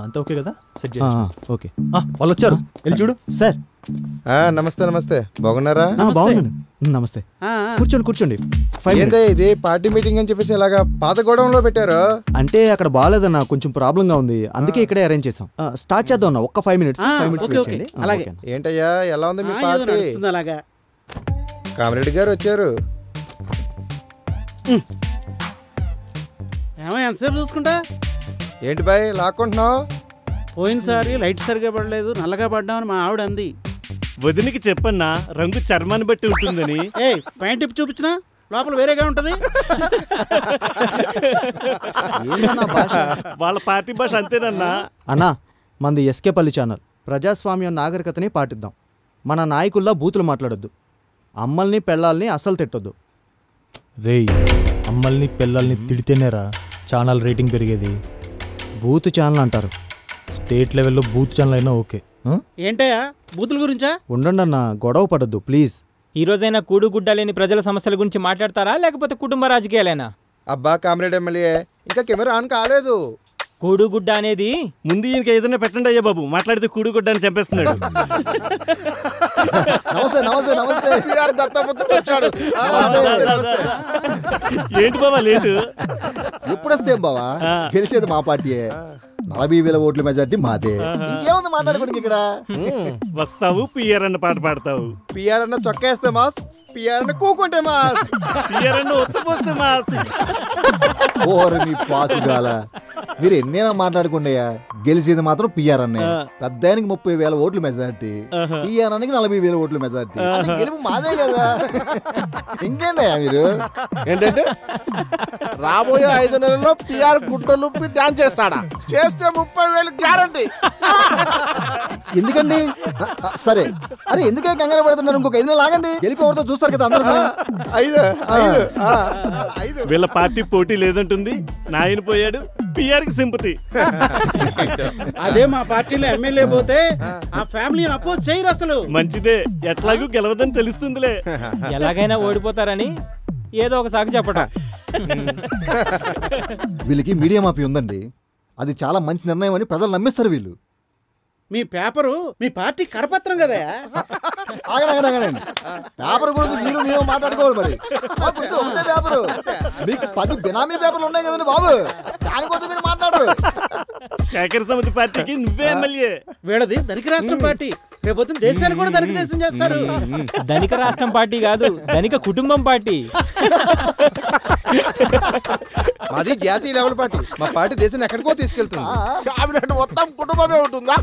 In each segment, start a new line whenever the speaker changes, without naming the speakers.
అంతా ఓకే కదా? Set
okay.
వాళ్ళు వచ్చారు, వెళ్ళి చూడు.
సార్
నమస్తే. నమస్తే, బాగున్నారా?
బాగున్నాను. నమస్తే, కూర్చోండి కూర్చోండి.
ఏందే ఇది పార్టీ మీటింగ్ అని చెప్పేసి ఇలాగా పాత గోడంలో పెట్టారు?
అంటే అక్కడ బాగాలేదన్నా, కొంచెం ప్రాబ్లం గా ఉంది, అందుకే ఇక్కడే అరేంజ్ చేసాం. స్టార్ట్ చేద్దాం అన్న, ఒక్క 5 minutes.
ఏంటయ్యా, ఎలా ఉంది మీ పార్టీ? కామిరెడ్డి గారు వచ్చారు.
ఎంతసేపు చూసుకుంటా?
ఏంటి బాయ్ లాక్కుంటున్నావు?
పోయినసారి లైట్ సరిగా పడలేదు, నల్లగా పడ్డామని మా ఆవిడ అంది.
వదినికి చెప్పన్నా, రంగు చర్మాన్ని బట్టి ఉంటుందని.
పాయింట్ టిప్ చూపించినా లోపల వేరేగా ఉంటది.
వాళ్ళ పార్టీ భాష అంతేనన్నా.
అన్నా, మనది ఎస్కే పల్లి ఛానల్. ప్రజాస్వామ్యం నాగరికతని పాటిద్దాం. మన నాయకుల్లా బూతులు మాట్లాడొద్దు. అమ్మల్ని పెళ్ళాల్ని అస్సలు తిట్టొద్దు.
రేయ్, అమ్మల్ని పిల్లల్ని తిడితేనేరా ఛానల్ రేటింగ్ పెరిగేది.
బూత్ ఛానల్ అంటారు.
స్టేట్ లెవెల్లో బూత్ ఛానల్ అయినా ఓకే.
ఏంటయ్యా బూతుల గురించా?
ఉండండి అన్న, గొడవ పడొద్దు ప్లీజ్.
ఈ రోజైనా కూడు గుడ్డ లేని ప్రజల సమస్యల గురించి మాట్లాడతారా, లేకపోతే కుటుంబ రాజకీయాలేనా?
అబ్బా కామిరెడ్డి ఎమ్మెల్యే, ఇంకా కెమెరా ఆన్ కాలేదు.
కూడు గుడ్డ అనేది
ముందు ఈయనకి ఏదైనా పెట్టండి అయ్యా బాబు, మాట్లాడితే కూడు గుడ్డని చంపేస్తున్నాడు. ఏంటి బాబా లేటు?
ఎప్పుడు వస్తే బావా, గెలిచేది మా పార్టీయే. 40,000 ఓట్ల మెజార్టీ మాదే. ఇంకేముంది మాట్లాడుకోండి ఇక్కడ.
వస్తావు పిఆర్ అన్న పాట పాడతావు,
పిఆర్ అన్న చొక్కా వేస్తే మాస్, పిఆర్ అన్న కూకుంటే మాస్,
పిఆర్ అన్న వచ్చపోస్తే మాస్.
ఓరు నీ పాసుగాల, మీరు ఎన్నైనా మాట్లాడుకుండయా, గెలిచేది మాత్రం పిఆర్ అన్నే. పెద్ద ఆయనకి 30,000 ఓట్ల మెజార్టీ, పిఆర్ అన్నకి 40,000 ఓట్ల మెజార్టీ. గెలుపు మాదే కదా. ఇంకేంటయ్యా మీరు?
ఏంటంటే రాబోయే 5 నెలల్లో పిఆర్ గుడ్డలు డాన్స్ చేస్తాడా? చేస్తే 30,000 గ్యారంటీ.
ఎందుకండి? సరే, అరే ఎందుకే కంగారు పడుతున్నారు? ఇంకొక 5 నెలలు ఆగండి, గెలిపి ఎవరితో చూస్తారు కదా అందరూ.
వీళ్ళ పార్టీ పోటీ లేదంటుంది, నాయన పోయాడు, పిఆర్ కి సింపతి.
అదే మా పార్టీలో ఎమ్మెల్యే పోతే ఆ ఫ్యామిలీని అపోజ్ చేయరు అసలు.
మంచిదే, ఎట్లాగూ గెలవదని తెలుస్తుందిలే.
ఎలాగైనా ఓడిపోతారని ఏదో ఒక సాగు చెప్పడం.
వీళ్ళకి మీడియా మాఫీ ఉందండి, అది చాలా మంచి నిర్ణయం అని ప్రజలు నమ్మేస్తారు వీళ్ళు.
మీ పేపరు మీ పార్టీ కరపత్రం కదా.
ఆగండి, పేపర్ గురించి మీరు మేము మాట్లాడుకోవాలి. మరి ఒకటే పేపరు, మీకు 10 బినామీ పేపర్లు ఉన్నాయి కదండి బాబు, దానికోసం మీరు మాట్లాడరు.
శేఖర్ సమితి పార్టీకి నువ్వే ఎమ్మెల్యే.
వీళ్ళది ధనిక రాష్ట్రం పార్టీ, రేపు దేశాన్ని కూడా ధనిక దేశం చేస్తారు.
ధనిక రాష్ట్రం పార్టీ కాదు, ధనిక కుటుంబం పార్టీ.
మాది జాతీయ లెవెల్ పార్టీ, మా పార్టీ దేశాన్ని ఎక్కడికో తీసుకెళ్తుంది. క్యాబినెట్ మొత్తం కుటుంబమే ఉంటుందా?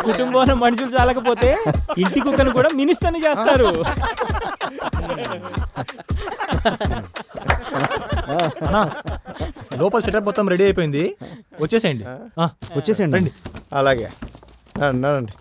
కుటుంబంలో మనుషులు చాలకపోతే ఇంటి కుక్కను కూడా మినిస్టర్ని చేస్తారు.
లోపల సెటప్ మొత్తం రెడీ అయిపోయింది, వచ్చేసేయండి.
వచ్చేసేయండి.
రండి.
అలాగే రండి.